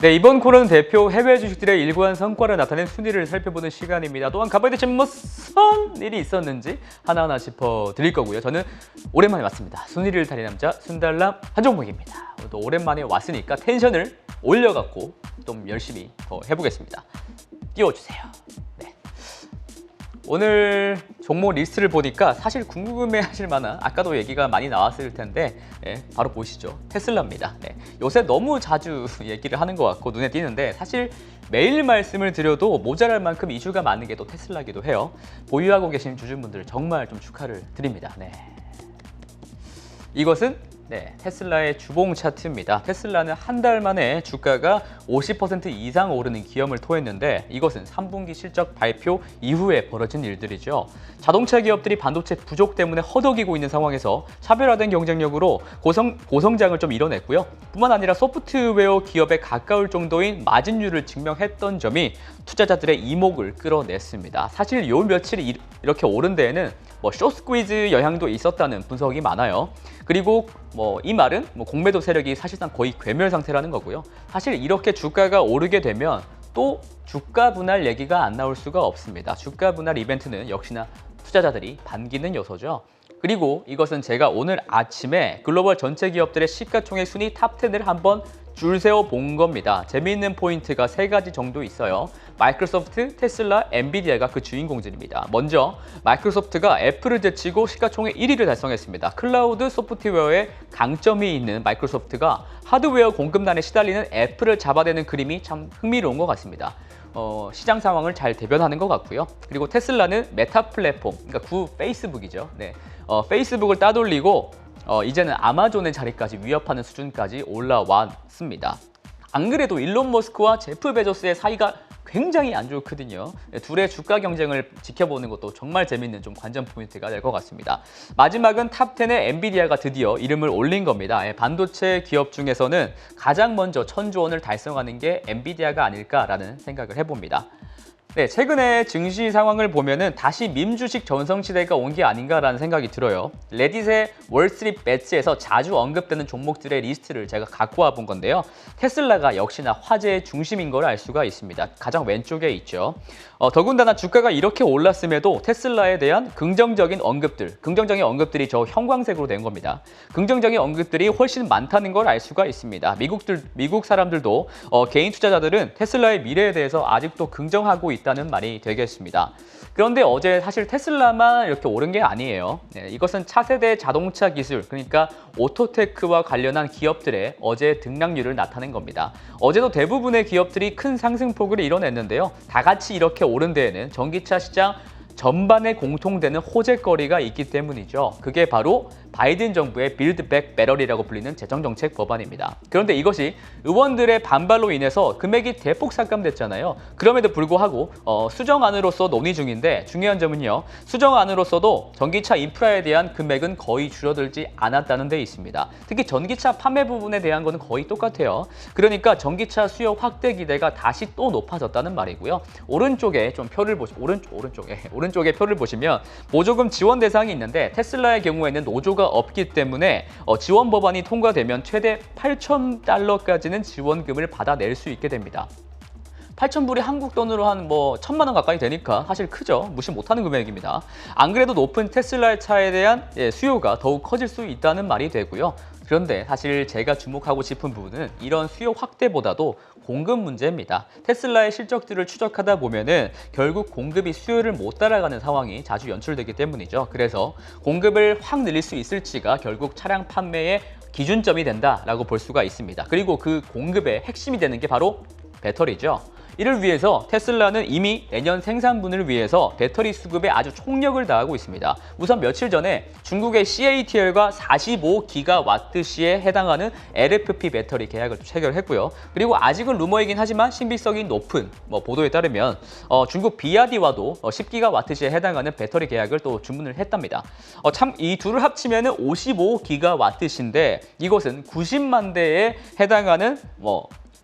네, 이번 코너는 대표 해외 주식들의 일관 성과를 나타낸 순위를 살펴보는 시간입니다. 또한 가봐야 될 무슨 일이 있었는지 하나하나 짚어드릴 거고요. 저는 오랜만에 왔습니다. 순위를 달린 남자 순달람 한종목입니다. 오늘도 오랜만에 왔으니까 텐션을 올려갖고 좀 열심히 더 해보겠습니다. 띄워주세요. 네. 오늘 종목 리스트를 보니까 사실 궁금해하실 만한 아까도 얘기가 많이 나왔을 텐데 바로 보시죠. 테슬라입니다. 요새 너무 자주 얘기를 하는 것 같고 눈에 띄는데 사실 매일 말씀을 드려도 모자랄 만큼 이슈가 많은 게 또 테슬라기도 해요. 보유하고 계신 주주분들 정말 좀 축하를 드립니다. 이것은 테슬라의 주봉 차트입니다. 테슬라는 한 달 만에 주가가 50% 이상 오르는 기염을 토했는데 이것은 3분기 실적 발표 이후에 벌어진 일들이죠. 자동차 기업들이 반도체 부족 때문에 허덕이고 있는 상황에서 차별화된 경쟁력으로 고성장을 좀 이뤄냈고요. 뿐만 아니라 소프트웨어 기업에 가까울 정도인 마진율을 증명했던 점이 투자자들의 이목을 끌어냈습니다. 사실 요 며칠이 이렇게 오른 데에는 숏스퀴즈 영향도 있었다는 분석이 많아요. 그리고 이 말은 공매도 세력이 사실상 거의 괴멸 상태라는 거고요. 사실 이렇게 주가가 오르게 되면 또 주가 분할 얘기가 안 나올 수가 없습니다. 주가 분할 이벤트는 역시나 투자자들이 반기는 요소죠. 그리고 이것은 제가 오늘 아침에 글로벌 전체 기업들의 시가총액 순위 탑10을 한번 줄 세워 본 겁니다. 재미있는 포인트가 3가지 정도 있어요. 마이크로소프트, 테슬라, 엔비디아가 그 주인공들입니다. 먼저 마이크로소프트가 애플을 제치고 시가총액 1위를 달성했습니다. 클라우드 소프트웨어에 강점이 있는 마이크로소프트가 하드웨어 공급난에 시달리는 애플을 잡아내는 그림이 참 흥미로운 것 같습니다. 시장 상황을 잘 대변하는 것 같고요. 그리고 테슬라는 메타 플랫폼, 그러니까 구 페이스북이죠. 페이스북을 따돌리고 이제는 아마존의 자리까지 위협하는 수준까지 올라왔습니다. 안 그래도 일론 머스크와 제프 베조스의 사이가 굉장히 안 좋거든요. 둘의 주가 경쟁을 지켜보는 것도 정말 재밌는 좀 관전 포인트가 될 것 같습니다. 마지막은 탑10에 엔비디아가 드디어 이름을 올린 겁니다. 반도체 기업 중에서는 가장 먼저 1000조 원을 달성하는 게 엔비디아가 아닐까라는 생각을 해봅니다. 최근에 증시 상황을 보면은 다시 밈주식 전성시대가 온 게 아닌가라는 생각이 들어요. 레딧의 월스트리트 배츠에서 자주 언급되는 종목들의 리스트를 제가 갖고 와본 건데요. 테슬라가 역시나 화제의 중심인 걸 알 수가 있습니다. 가장 왼쪽에 있죠. 더군다나 주가가 이렇게 올랐음에도 테슬라에 대한 긍정적인 언급들이 저 형광색으로 된 겁니다. 긍정적인 언급들이 훨씬 많다는 걸 알 수가 있습니다. 미국 사람들도 개인 투자자들은 테슬라의 미래에 대해서 아직도 긍정하고 있다는 말이 되겠습니다. 그런데 어제 사실 테슬라만 이렇게 오른 게 아니에요. 이것은 차세대 자동차 기술, 그러니까 오토테크와 관련한 기업들의 어제 등락률을 나타낸 겁니다. 어제도 대부분의 기업들이 큰 상승폭을 이뤄냈는데요. 다 같이 이렇게 오른 데에는 전기차 시장 전반에 공통되는 호재거리가 있기 때문이죠. 그게 바로 바이든 정부의 빌드 백 배럴이라고 불리는 재정정책 법안입니다. 그런데 이것이 의원들의 반발로 인해서 금액이 대폭 삭감됐잖아요. 그럼에도 불구하고 수정안으로서 논의 중인데 중요한 점은요. 수정안으로서도 전기차 인프라에 대한 금액은 거의 줄어들지 않았다는 데 있습니다. 특히 전기차 판매 부분에 대한 거는 거의 똑같아요. 그러니까 전기차 수요 확대 기대가 다시 또 높아졌다는 말이고요. 오른쪽에 좀 표를 오른쪽에 표를 보시면 보조금 지원 대상이 있는데 테슬라의 경우에는 노조가 없기 때문에 지원 법안이 통과되면 최대 8,000달러까지는 지원금을 받아낼 수 있게 됩니다. 8,000불이 한국 돈으로 한 1,000만 원 가까이 되니까 사실 크죠. 무시 못하는 금액입니다. 안 그래도 높은 테슬라의 차에 대한 수요가 더욱 커질 수 있다는 말이 되고요. 그런데 사실 제가 주목하고 싶은 부분은 이런 수요 확대보다도 공급 문제입니다. 테슬라의 실적들을 추적하다 보면은 결국 공급이 수요를 못 따라가는 상황이 자주 연출되기 때문이죠. 그래서 공급을 확 늘릴 수 있을지가 결국 차량 판매의 기준점이 된다라고 볼 수가 있습니다. 그리고 그 공급의 핵심이 되는 게 바로 배터리죠. 이를 위해서 테슬라는 이미 내년 생산분을 위해서 배터리 수급에 아주 총력을 다하고 있습니다. 우선 며칠 전에 중국의 CATL과 45GWh에 해당하는 LFP 배터리 계약을 체결했고요. 그리고 아직은 루머이긴 하지만 신빙성이 높은 보도에 따르면 중국 비아디와도 10GWh에 해당하는 배터리 계약을 또 주문을 했답니다. 참 이 둘을 합치면 55GWh인데 이것은 90만 대에 해당하는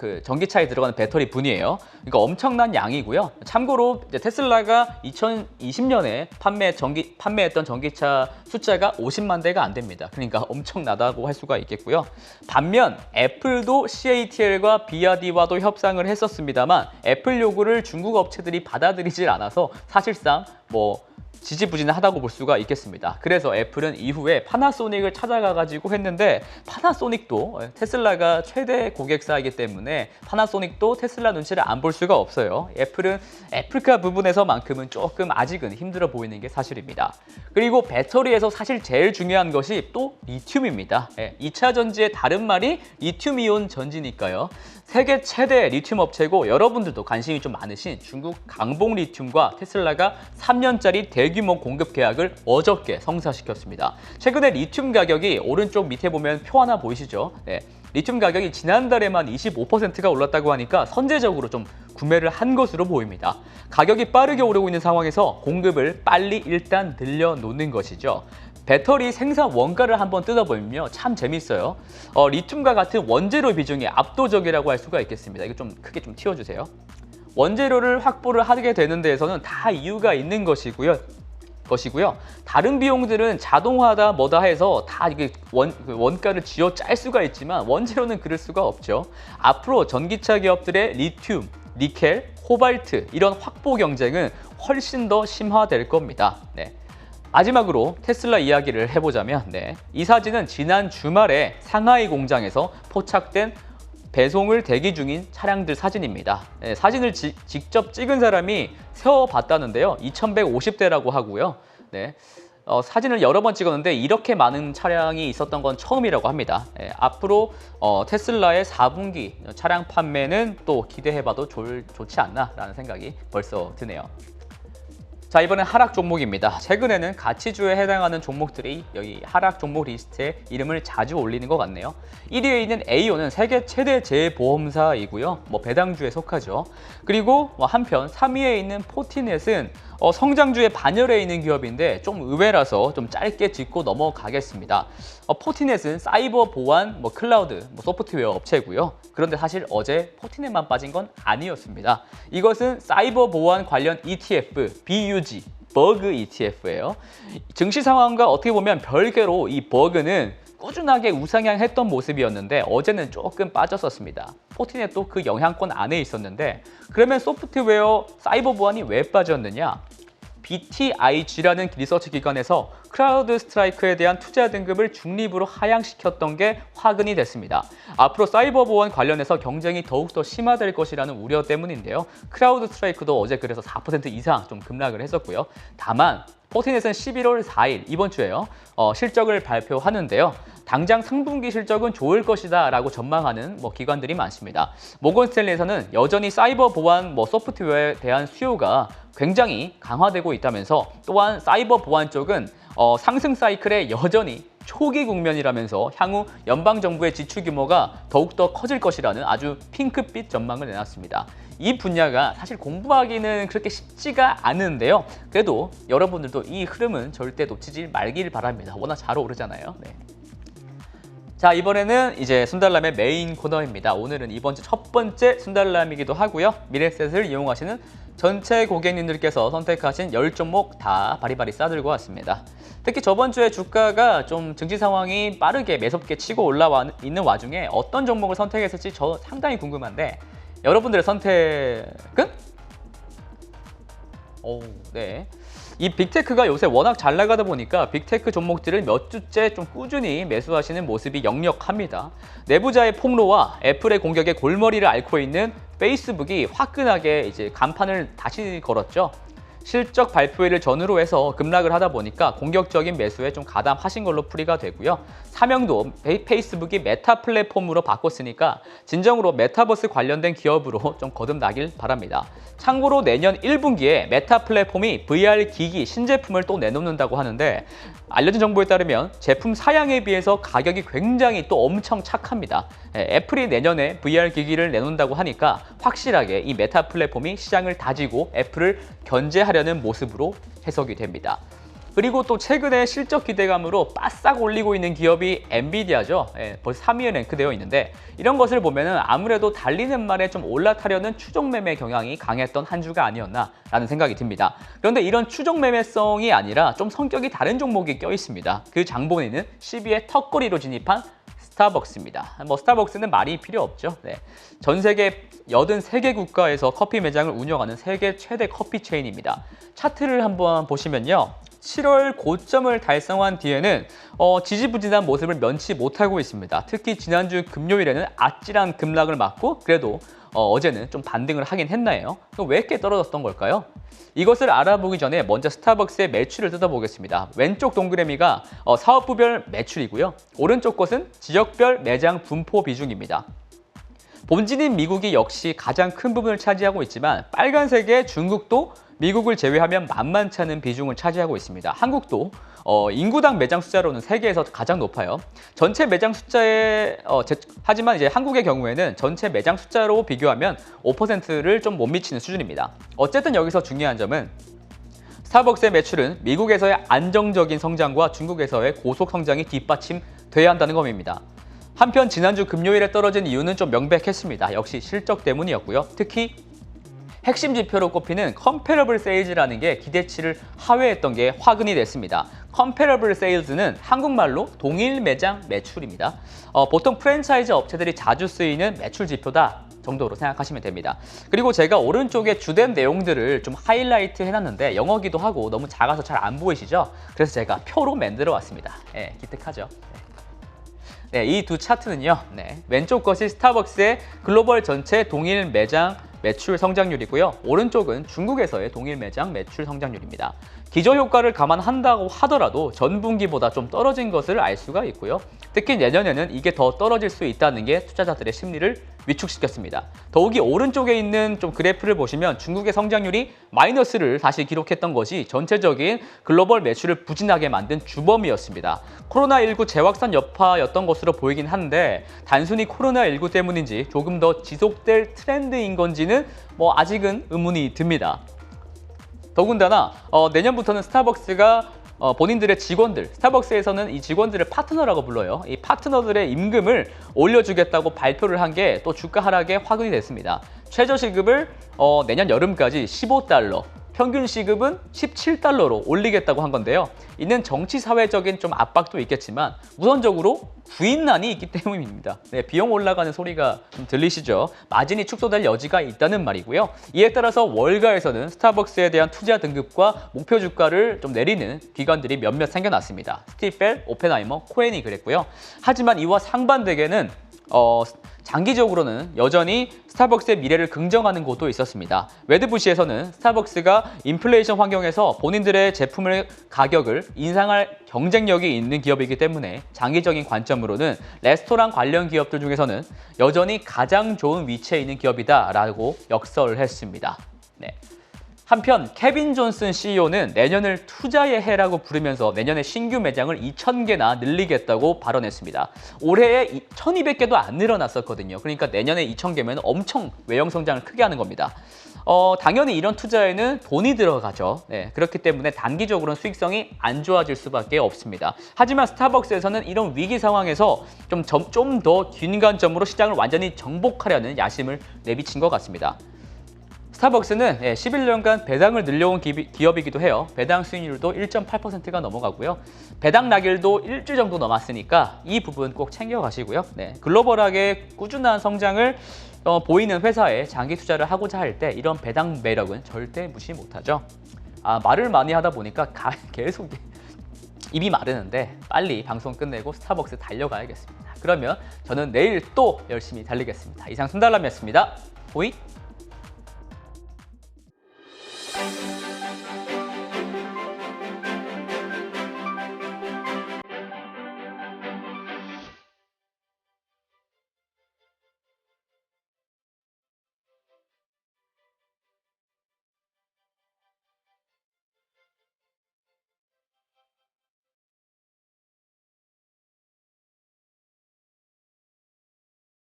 그 전기차에 들어가는 배터리 분이에요. 그러니까 엄청난 양이고요. 참고로 이제 테슬라가 2020년에 판매했던 전기차 숫자가 50만 대가 안 됩니다. 그러니까 엄청나다고 할 수가 있겠고요. 반면 애플도 CATL과 BYD와도 협상을 했었습니다만 애플 요구를 중국 업체들이 받아들이질 않아서 사실상 뭐 지지부진하다고 볼 수가 있겠습니다. 그래서 애플은 이후에 파나소닉을 찾아가가지고 했는데 파나소닉도 테슬라가 최대 고객사이기 때문에 파나소닉도 테슬라 눈치를 안 볼 수가 없어요. 애플은 애플카 부분에서만큼은 조금 아직은 힘들어 보이는 게 사실입니다. 그리고 배터리에서 사실 제일 중요한 것이 또 리튬입니다. 2차 전지의 다른 말이 리튬이온 전지니까요. 세계 최대 리튬 업체고 여러분들도 관심이 좀 많으신 중국 강봉 리튬과 테슬라가 3년짜리 대규모 공급 계약을 어저께 성사시켰습니다. 최근에 리튬 가격이 오른쪽 밑에 보면 표 하나 보이시죠? 네. 리튬 가격이 지난달에만 25%가 올랐다고 하니까 선제적으로 좀 구매를 한 것으로 보입니다. 가격이 빠르게 오르고 있는 상황에서 공급을 빨리 일단 늘려놓는 것이죠. 배터리 생산 원가를 한번 뜯어보면요, 참 재밌어요. 리튬과 같은 원재료 비중이 압도적이라고 할 수가 있겠습니다. 이거 좀 크게 좀 틔워주세요. 원재료를 확보를 하게 되는 데에서는 다 이유가 있는 것이고요. 다른 비용들은 자동화다 뭐다 해서 다 이게 원가를 쥐어 짤 수가 있지만 원재료는 그럴 수가 없죠. 앞으로 전기차 기업들의 리튬, 니켈, 코발트 이런 확보 경쟁은 훨씬 더 심화될 겁니다. 네. 마지막으로 테슬라 이야기를 해보자면 이 사진은 지난 주말에 상하이 공장에서 포착된 배송을 대기 중인 차량들 사진입니다. 사진을 직접 찍은 사람이 세어봤다는데요. 2150대라고 하고요. 사진을 여러 번 찍었는데 이렇게 많은 차량이 있었던 건 처음이라고 합니다. 앞으로 테슬라의 4분기 차량 판매는 또 기대해봐도 좋지 않나라는 생각이 벌써 드네요. 자, 이번엔 하락 종목입니다. 최근에는 가치주에 해당하는 종목들이 여기 하락 종목 리스트에 이름을 자주 올리는 것 같네요. 1위에 있는 AO는 세계 최대 재보험사이고요. 배당주에 속하죠. 그리고 한편 3위에 있는 포티넷은 성장주의 반열에 있는 기업인데 좀 의외라서 좀 짧게 짚고 넘어가겠습니다. 포티넷은 사이버 보안, 클라우드, 소프트웨어 업체고요. 그런데 사실 어제 포티넷만 빠진 건 아니었습니다. 이것은 사이버 보안 관련 ETF, BUG, 버그 ETF예요. 증시 상황과 어떻게 보면 별개로 이 버그는 꾸준하게 우상향했던 모습이었는데 어제는 조금 빠졌었습니다. 포티넷도 그 영향권 안에 있었는데 그러면 소프트웨어 사이버 보안이 왜 빠졌느냐? BTIG라는 리서치 기관에서 크라우드 스트라이크에 대한 투자 등급을 중립으로 하향시켰던 게 화근이 됐습니다. 앞으로 사이버 보안 관련해서 경쟁이 더욱더 심화될 것이라는 우려 때문인데요. 크라우드 스트라이크도 어제 그래서 4% 이상 좀 급락을 했었고요. 다만 포티넷은 11월 4일 이번 주에요. 실적을 발표하는데요. 당장 상분기 실적은 좋을 것이다 라고 전망하는 기관들이 많습니다. 모건스탠리에서는 여전히 사이버 보안 소프트웨어에 대한 수요가 굉장히 강화되고 있다면서 또한 사이버 보안 쪽은 상승 사이클에 여전히 초기 국면이라면서 향후 연방정부의 지출 규모가 더욱더 커질 것이라는 아주 핑크빛 전망을 내놨습니다. 이 분야가 사실 공부하기는 그렇게 쉽지가 않은데요. 그래도 여러분들도 이 흐름은 절대 놓치지 말길 바랍니다. 워낙 잘 오르잖아요. 자, 이번에는 이제 순달람의 메인 코너입니다. 오늘은 이번 주 첫 번째 순달람이기도 하고요. 미래셋을 이용하시는 전체 고객님들께서 선택하신 10종목 다 바리바리 싸들고 왔습니다. 특히 저번 주에 주가가 좀 증시 상황이 빠르게 매섭게 치고 올라와 있는 와중에 어떤 종목을 선택했을지 저 상당히 궁금한데 여러분들의 선택은? 이 빅테크가 요새 워낙 잘 나가다 보니까 빅테크 종목들을 몇 주째 좀 꾸준히 매수하시는 모습이 역력합니다. 내부자의 폭로와 애플의 공격에 골머리를 앓고 있는 페이스북이 화끈하게 이제 간판을 다시 걸었죠. 실적 발표일을 전후로 해서 급락을 하다 보니까 공격적인 매수에 좀 가담하신 걸로 풀이가 되고요. 사명도 페이스북이 메타 플랫폼으로 바꿨으니까 진정으로 메타버스 관련된 기업으로 좀 거듭나길 바랍니다. 참고로 내년 1분기에 메타 플랫폼이 VR 기기 신제품을 또 내놓는다고 하는데 알려진 정보에 따르면 제품 사양에 비해서 가격이 굉장히 또 엄청 착합니다. 애플이 내년에 VR 기기를 내놓는다고 하니까 확실하게 이 메타 플랫폼이 시장을 다지고 애플을 견제하려는 모습으로 해석이 됩니다. 그리고 또 최근에 실적 기대감으로 바싹 올리고 있는 기업이 엔비디아죠. 벌써 3위에 랭크되어 있는데 이런 것을 보면은 아무래도 달리는 말에 좀 올라타려는 추종 매매 경향이 강했던 한 주가 아니었나라는 생각이 듭니다. 그런데 이런 추종 매매성이 아니라 좀 성격이 다른 종목이 껴 있습니다. 그 장본인은 10위에 턱걸이로 진입한 스타벅스입니다. 스타벅스는 말이 필요 없죠. 네. 전 세계 83개 국가에서 커피 매장을 운영하는 세계 최대 커피 체인입니다. 차트를 한번 보시면요. 7월 고점을 달성한 뒤에는 지지부진한 모습을 면치 못하고 있습니다. 특히 지난주 금요일에는 아찔한 급락을 맞고 그래도 어제는 좀 반등을 하긴 했나요? 왜 이렇게 떨어졌던 걸까요? 이것을 알아보기 전에 먼저 스타벅스의 매출을 뜯어보겠습니다. 왼쪽 동그라미가 사업부별 매출이고요. 오른쪽 것은 지역별 매장 분포 비중입니다. 본진인 미국이 역시 가장 큰 부분을 차지하고 있지만 빨간색의 중국도 미국을 제외하면 만만치 않은 비중을 차지하고 있습니다. 한국도 인구당 매장 숫자로는 세계에서 가장 높아요. 전체 매장 숫자에 하지만 이제 한국의 경우에는 전체 매장 숫자로 비교하면 5%를 좀 못 미치는 수준입니다. 어쨌든 여기서 중요한 점은 스타벅스의 매출은 미국에서의 안정적인 성장과 중국에서의 고속 성장이 뒷받침돼야 한다는 겁니다. 한편 지난주 금요일에 떨어진 이유는 좀 명백했습니다. 역시 실적 때문이었고요. 특히 핵심 지표로 꼽히는 컴패러블 세일즈라는 게 기대치를 하회했던 게 화근이 됐습니다. 컴패러블 세일즈는 한국말로 동일 매장 매출입니다. 보통 프랜차이즈 업체들이 자주 쓰이는 매출 지표다 정도로 생각하시면 됩니다. 그리고 제가 오른쪽에 주된 내용들을 좀 하이라이트 해놨는데 영어기도 하고 너무 작아서 잘 안 보이시죠? 그래서 제가 표로 만들어 왔습니다. 기특하죠? 네, 이 두 차트는요. 왼쪽 것이 스타벅스의 글로벌 전체 동일 매장 매출 성장률이고요. 오른쪽은 중국에서의 동일 매장 매출 성장률입니다. 기저효과를 감안한다고 하더라도 전분기보다 좀 떨어진 것을 알 수가 있고요. 특히 내년에는 이게 더 떨어질 수 있다는 게 투자자들의 심리를 위축시켰습니다. 더욱이 오른쪽에 있는 좀 그래프를 보시면 중국의 성장률이 마이너스를 다시 기록했던 것이 전체적인 글로벌 매출을 부진하게 만든 주범이었습니다. 코로나19 재확산 여파였던 것으로 보이긴 한데 단순히 코로나19 때문인지 조금 더 지속될 트렌드인 건지는 아직은 의문이 듭니다. 더군다나 내년부터는 스타벅스가 본인들의 직원들, 스타벅스에서는 이 직원들을 파트너라고 불러요. 이 파트너들의 임금을 올려주겠다고 발표를 한 게 또 주가 하락에 화근이 됐습니다. 최저시급을 내년 여름까지 15달러, 평균 시급은 17달러로 올리겠다고 한 건데요. 이는 정치 사회적인 좀 압박도 있겠지만 우선적으로 구인난이 있기 때문입니다. 비용 올라가는 소리가 좀 들리시죠? 마진이 축소될 여지가 있다는 말이고요. 이에 따라서 월가에서는 스타벅스에 대한 투자 등급과 목표 주가를 좀 내리는 기관들이 몇몇 생겨났습니다. 스티펠, 오펜하이머, 코엔이 그랬고요. 하지만 이와 상반되게는 장기적으로는 여전히 스타벅스의 미래를 긍정하는 곳도 있었습니다. 웨드부시에서는 스타벅스가 인플레이션 환경에서 본인들의 제품의 가격을 인상할 경쟁력이 있는 기업이기 때문에 장기적인 관점으로는 레스토랑 관련 기업들 중에서는 여전히 가장 좋은 위치에 있는 기업이다라고 역설했습니다. 한편 케빈 존슨 CEO는 내년을 투자의 해라고 부르면서 내년에 신규 매장을 2,000개나 늘리겠다고 발언했습니다. 올해에 1,200개도 안 늘어났었거든요. 그러니까 내년에 2,000개면 엄청 외형 성장을 크게 하는 겁니다. 당연히 이런 투자에는 돈이 들어가죠. 그렇기 때문에 단기적으로는 수익성이 안 좋아질 수밖에 없습니다. 하지만 스타벅스에서는 이런 위기 상황에서 좀 더 긴 관점으로 시장을 완전히 정복하려는 야심을 내비친 것 같습니다. 스타벅스는 11년간 배당을 늘려온 기업이기도 해요. 배당 수익률도 1.8%가 넘어가고요. 배당 낙일도 일주 정도 넘었으니까 이 부분 꼭 챙겨가시고요. 글로벌하게 꾸준한 성장을 보이는 회사에 장기 투자를 하고자 할 때 이런 배당 매력은 절대 무시 못하죠. 말을 많이 하다 보니까 계속 입이 마르는데 빨리 방송 끝내고 스타벅스 달려가야겠습니다. 그러면 저는 내일 또 열심히 달리겠습니다. 이상 순달람이었습니다. 호잇!